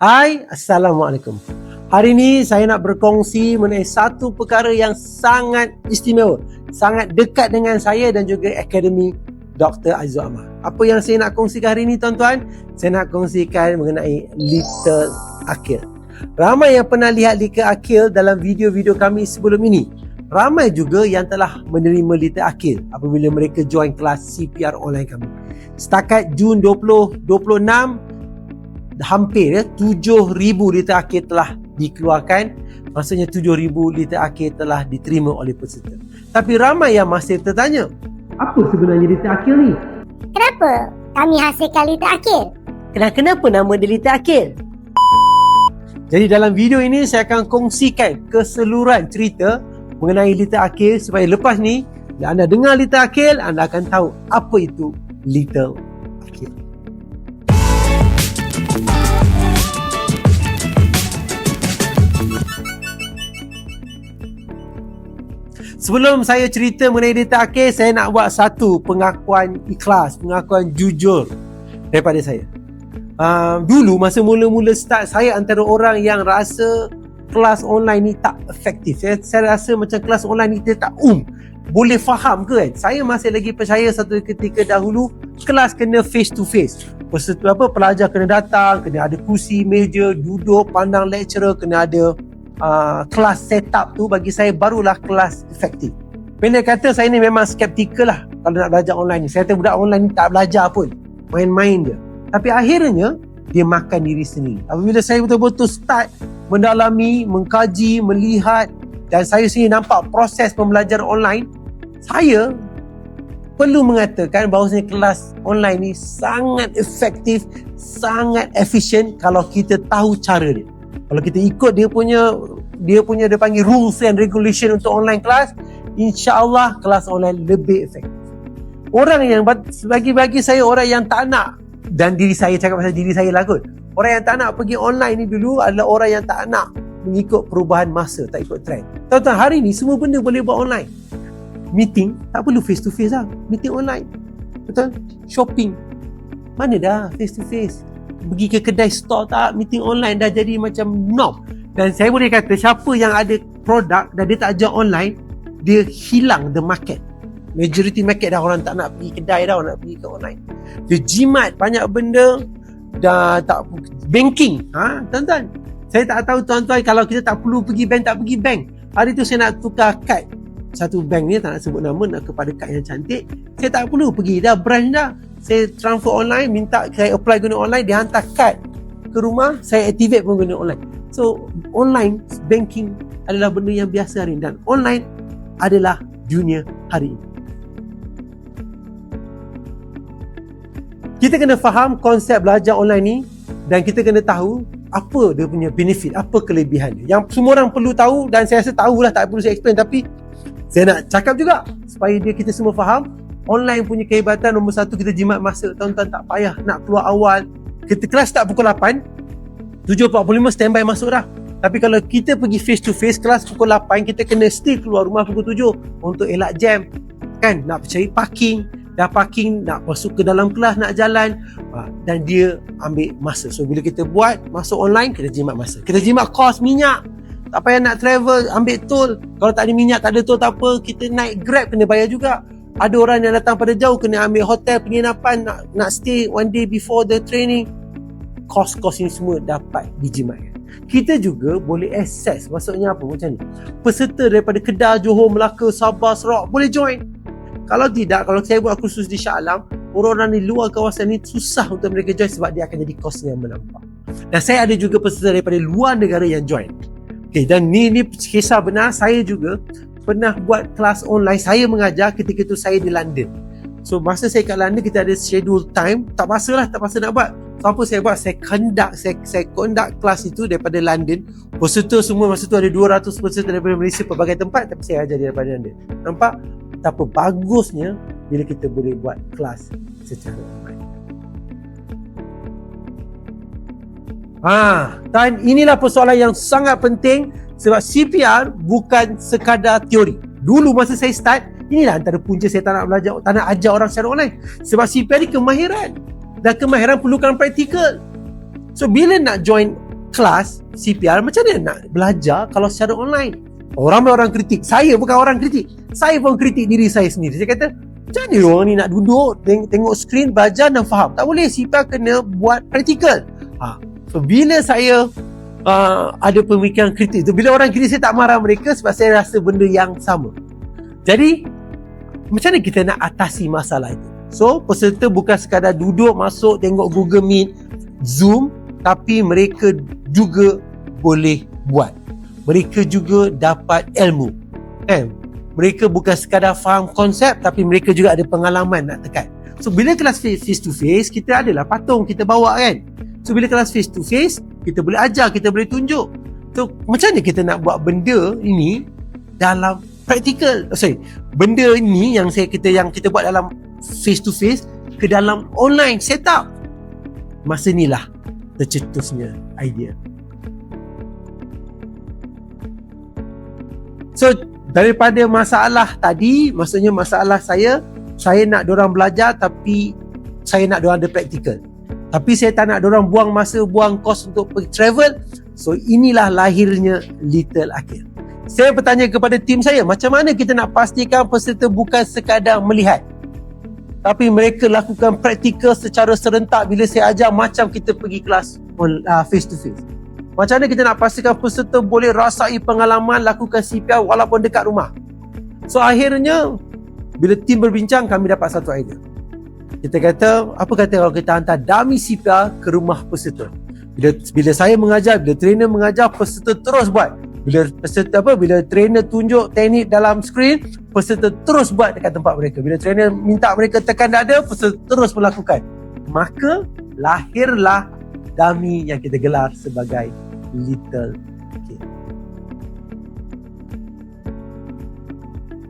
Hai, Assalamualaikum. Hari ini saya nak berkongsi mengenai satu perkara yang sangat istimewa, sangat dekat dengan saya dan juga Akademi Dr. Aizul Amar. Apa yang saya nak kongsikan hari ini, tuan-tuan? Saya nak kongsikan mengenai Little Aqil. Ramai yang pernah lihat Little Aqil dalam video-video kami sebelum ini. Ramai juga yang telah menerima Little Aqil apabila mereka join kelas CPR online kami. Setakat Jun 2026, hampir 7,000 liter akhir telah dikeluarkan. Maksudnya 7,000 liter akhir telah diterima oleh peserta. Tapi ramai yang masih tertanya, apa sebenarnya liter akhir ni? Kenapa kami hasilkan liter akhir? Kenapa nama dia liter akhir? Jadi dalam video ini saya akan kongsikan keseluruhan cerita mengenai liter akhir supaya lepas ni bila anda dengar liter akhir, anda akan tahu apa itu liter akhir. Sebelum saya cerita mengenai Little Aqil, saya nak buat satu pengakuan ikhlas, pengakuan jujur daripada saya. Dulu masa mula-mula start, saya antara orang yang rasa kelas online ni tak efektif. Saya rasa macam kelas online ni dia tak boleh faham ke kan? Saya masih lagi percaya satu ketika dahulu kelas kena face to face. Pelajar kena datang, kena ada kursi, meja, duduk, pandang lecturer, kena ada kelas setup tu. Bagi saya barulah kelas efektif. Pendek kata, saya ni memang skeptikal lah kalau nak belajar online ni. Saya kata budak online ni tak belajar pun, main-main je. Tapi akhirnya dia makan diri sendiri. Apabila saya betul-betul start mendalami, mengkaji, melihat, dan saya sendiri nampak proses pembelajaran online, saya perlu mengatakan bahawasanya kelas online ni sangat efektif, sangat efisien kalau kita tahu cara dia. Kalau kita ikut dia panggil rules and regulation untuk online class, insya-Allah kelas online lebih efektif. Orang yang bagi saya, orang yang tak nak, dan diri saya cakap pasal diri saya lah kot. Orang yang tak nak pergi online ni dulu adalah orang yang tak nak mengikut perubahan masa, tak ikut trend. Tuan-tuan, hari ni semua benda boleh buat online. Meeting tak perlu face to face lah, meeting online. Betul? Shopping mana dah face to face? Pergi ke kedai store tak, meeting online dah jadi macam norm. Dan saya boleh kata siapa yang ada produk dan dia tak ajar online, dia hilang the market. Majority market dah, orang tak nak pergi kedai dah, orang nak pergi ke online. Dia jimat banyak benda. Dah tak banking. Tuan-tuan, saya tak tahu tuan-tuan kalau kita tak perlu pergi bank, tak pergi bank. Hari tu saya nak tukar kad satu bank ni, tak nak sebut nama, nak kepada kad yang cantik. Saya tak perlu pergi dah, branch dah. Saya transfer online, minta saya apply guna online, dia hantar kad ke rumah, saya activate pun guna online. So online banking adalah benda yang biasa hari ini, dan online adalah dunia hari ini. Kita kena faham konsep belajar online ni, dan kita kena tahu apa dia punya benefit, apa kelebihan dia. Yang semua orang perlu tahu, dan saya rasa tahulah, tak perlu saya explain, tapi saya nak cakap juga supaya kita semua faham. Online punya kehebatan nombor satu, kita jimat masa. Tuan-tuan tak payah nak keluar awal. Kita kelas start pukul 8, 7.45 standby masuk dah. Tapi kalau kita pergi face to face, kelas pukul 8, kita kena still keluar rumah pukul 7 untuk elak jam kan, nak cari parking. Dah parking, nak masuk ke dalam kelas, nak jalan, dan dia ambil masa. So bila kita buat masuk online, kita jimat masa, kita jimat kos minyak. Tak payah nak travel, ambil tol. Kalau tak ada minyak, tak ada tol, tak apa, kita naik Grab kena bayar juga. Ada orang yang datang pada jauh, kena ambil hotel penginapan, nak stay one day before the training. Kos-kos ini semua dapat dijimatkan. Kita juga boleh access, maksudnya apa macam ni, peserta daripada Kedah, Johor, Melaka, Sabah, Sarawak boleh join. Kalau tidak, kalau saya buat kursus di Shah Alam, orang-orang di luar kawasan ni susah untuk mereka join sebab dia akan jadi kos yang melampau. Dan saya ada juga peserta daripada luar negara yang join. Okay, dan ni kisah benar. Saya juga pernah buat kelas online. Saya mengajar ketika itu saya di London. So masa saya kat London, kita ada schedule time. Tak masa nak buat. So apa saya buat? Saya conduct kelas itu daripada London. Peserta semua masa tu ada 200 peserta daripada Malaysia, pelbagai tempat, tapi saya ajar daripada London. Nampak betapa bagusnya bila kita boleh buat kelas secara online. Dan inilah persoalan yang sangat penting, sebab CPR bukan sekadar teori. Dulu masa saya start, inilah antara punca saya tak nak belajar, tak nak ajar orang secara online. Sebab CPR ni kemahiran, dan kemahiran perlukan praktikal. So bila nak join kelas CPR, macam mana nak belajar kalau secara online? Ramai orang kritik. Saya bukan orang kritik, saya pun kritik diri saya sendiri. Saya kata, macam mana orang ni nak duduk tengok skrin, belajar dan faham? Tak boleh, CPR kena buat praktikal. So bila saya ada pemikiran kritik tu, bila orang kritik, saya tak marah mereka sebab saya rasa benda yang sama. Jadi macam mana kita nak atasi masalah itu? So peserta bukan sekadar duduk, masuk, tengok Google Meet, Zoom, tapi mereka juga boleh buat. Mereka juga dapat ilmu, kan? Mereka bukan sekadar faham konsep, tapi mereka juga ada pengalaman nak tekan. So bila kelas face to face, kita adalah patung kita bawa, kan? So bila kelas face to face, kita boleh ajar, kita boleh tunjuk. So macam mana kita nak buat benda ini dalam praktikal? Benda ini yang kita buat dalam face to face ke dalam online setup. Masa inilah tercetusnya idea. So daripada masalah tadi, maksudnya masalah saya nak diorang belajar tapi saya nak diorang ada praktikal. Tapi saya tak nak diorang buang masa, buang kos untuk pergi travel. So inilah lahirnya Little Aqil. Saya bertanya kepada tim saya, macam mana kita nak pastikan peserta bukan sekadar melihat, tapi mereka lakukan praktikal secara serentak bila saya ajar, macam kita pergi kelas face to face. Macam mana kita nak pastikan peserta boleh rasai pengalaman lakukan CPR walaupun dekat rumah. So akhirnya bila tim berbincang, kami dapat satu idea. Kita kata, apa kata kalau kita hantar dummy CPR ke rumah peserta? Bila saya mengajar, bila trainer mengajar, peserta terus buat. Bila trainer tunjuk teknik dalam skrin, peserta terus buat dekat tempat mereka. Bila trainer minta mereka tekan dada, peserta terus melakukan. Maka lahirlah dummy yang kita gelar sebagai Little Aqil.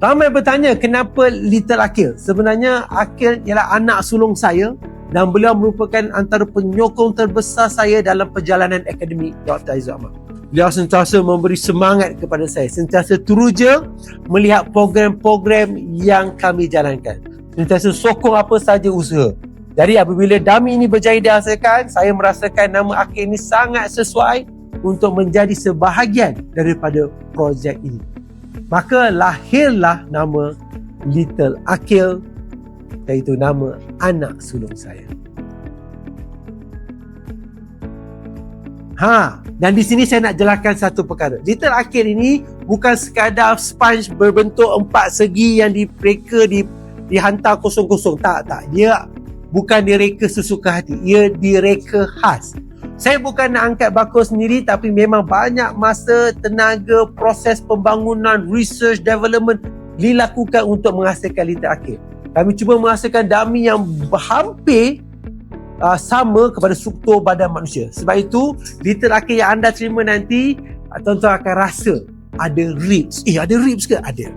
Ramai bertanya kenapa Little Aqil? Sebenarnya Aqil ialah anak sulung saya dan beliau merupakan antara penyokong terbesar saya dalam perjalanan akademik Dr. Aizul Ahmad. Beliau sentiasa memberi semangat kepada saya, sentiasa teruja melihat program-program yang kami jalankan, sentiasa sokong apa saja usaha. Jadi apabila dummy ini berjaya dihasilkan, saya merasakan nama Aqil ini sangat sesuai untuk menjadi sebahagian daripada projek ini. Maka lahirlah nama Little Aqil, iaitu nama anak sulung saya. Dan di sini saya nak jelaskan satu perkara. Little Aqil ini bukan sekadar sponge berbentuk 4 segi yang dihantar kosong-kosong. Tak. Dia bukan direka sesuka hati. Ia direka khas. Saya bukan nak angkat bakul sendiri, tapi memang banyak masa, tenaga, proses pembangunan, research, development dilakukan untuk menghasilkan Little Aqil. Kami cuba menghasilkan dummy yang hampir sama kepada struktur badan manusia. Sebab itu, Little Aqil yang anda terima nanti, tuan-tuan akan rasa ada ribs. Ada ribs ke? Ada.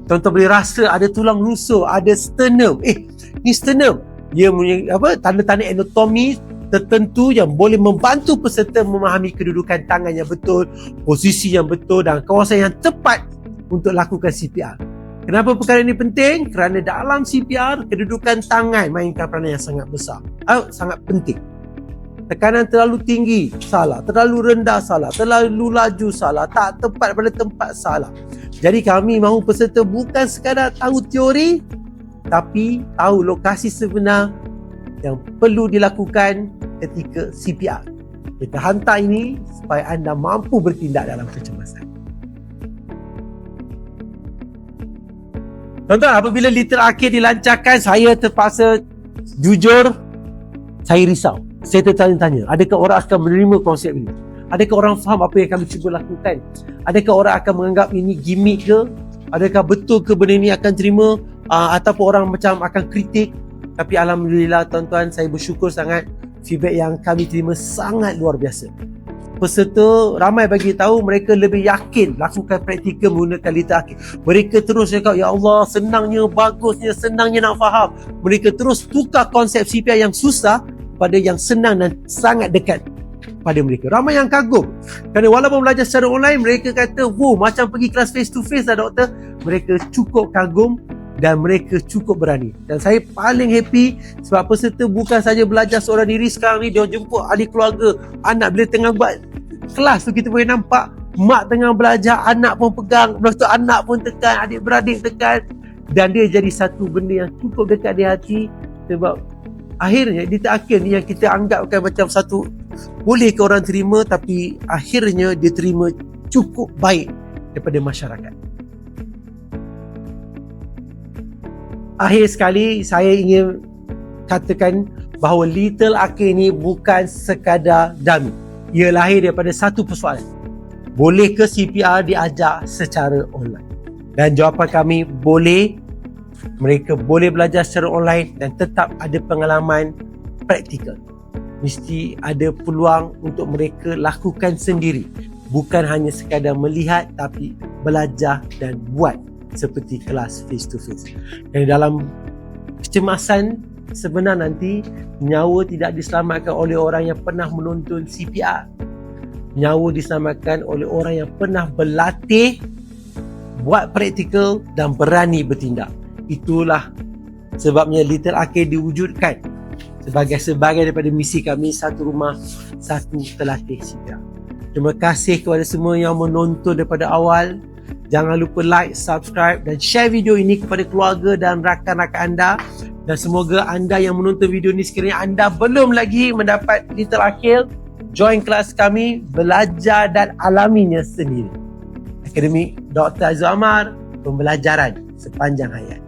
Tuan-tuan boleh rasa ada tulang rusuk, ada sternum. Ni sternum. Dia punya tanda-tanda anatomi tertentu yang boleh membantu peserta memahami kedudukan tangan yang betul, posisi yang betul dan kawasan yang tepat untuk lakukan CPR. Kenapa perkara ini penting? Kerana dalam CPR, kedudukan tangan mainkan peranan yang sangat besar, sangat penting. Tekanan terlalu tinggi, salah. Terlalu rendah, salah. Terlalu laju, salah. Tak tepat pada tempat, salah. Jadi kami mahu peserta bukan sekadar tahu teori, tapi tahu lokasi sebenar yang perlu dilakukan ketika CPR. Kita hantar ini supaya anda mampu bertindak dalam kecemasan. Tuan-tuan, apabila Little Aqil dilancarkan, saya terpaksa jujur, saya risau. Saya tertanya-tanya, adakah orang akan menerima konsep ini? Adakah orang faham apa yang kami cuba lakukan? Adakah orang akan menganggap ini gimmick ke? Adakah betul ke benda ini akan terima? Ataupun orang macam akan kritik? Tapi alhamdulillah tuan-tuan, saya bersyukur sangat, feedback yang kami terima sangat luar biasa. Peserta ramai bagi tahu mereka lebih yakin lakukan praktikal menggunakan Little Aqil. Mereka terus cakap, ya Allah, senangnya, bagusnya, senangnya nak faham. Mereka terus tukar konsep CPR yang susah pada yang senang dan sangat dekat pada mereka. Ramai yang kagum. Kerana walaupun belajar secara online, mereka kata, wow, macam pergi kelas face to face lah doktor. Mereka cukup kagum dan mereka cukup berani. Dan saya paling happy sebab peserta bukan saja belajar seorang diri. Sekarang ni dia jemput ahli keluarga, anak bila tengah buat kelas tu kita boleh nampak mak tengah belajar, anak pun pegang, lepas tu anak pun tekan, adik-beradik tekan, dan dia jadi satu benda yang cukup dekat di hati. Sebab akhirnya Little Akhil ni yang kita anggapkan macam satu boleh ke orang terima, tapi akhirnya dia terima cukup baik daripada masyarakat. Akhir sekali saya ingin katakan bahawa Little Akhil ni bukan sekadar dummy. Ia lahir daripada satu persoalan. Boleh ke CPR diajar secara online? Dan jawapan kami, boleh. Mereka boleh belajar secara online dan tetap ada pengalaman praktikal. Mesti ada peluang untuk mereka lakukan sendiri. Bukan hanya sekadar melihat, tapi belajar dan buat seperti kelas face to face. Dan dalam kecemasan sebenar nanti, nyawa tidak diselamatkan oleh orang yang pernah menonton CPR. Nyawa diselamatkan oleh orang yang pernah berlatih, buat praktikal dan berani bertindak. Itulah sebabnya Little Akhil diwujudkan sebagai sebahagian daripada misi kami, satu rumah, satu terlatih CPR. Terima kasih kepada semua yang menonton daripada awal. Jangan lupa like, subscribe dan share video ini kepada keluarga dan rakan-rakan anda. Dan semoga anda yang menonton video ini, sekiranya anda belum lagi mendapat Little Akhil, join kelas kami, belajar dan alaminya sendiri. Akademik Dr. Azul Amar, pembelajaran sepanjang hayat.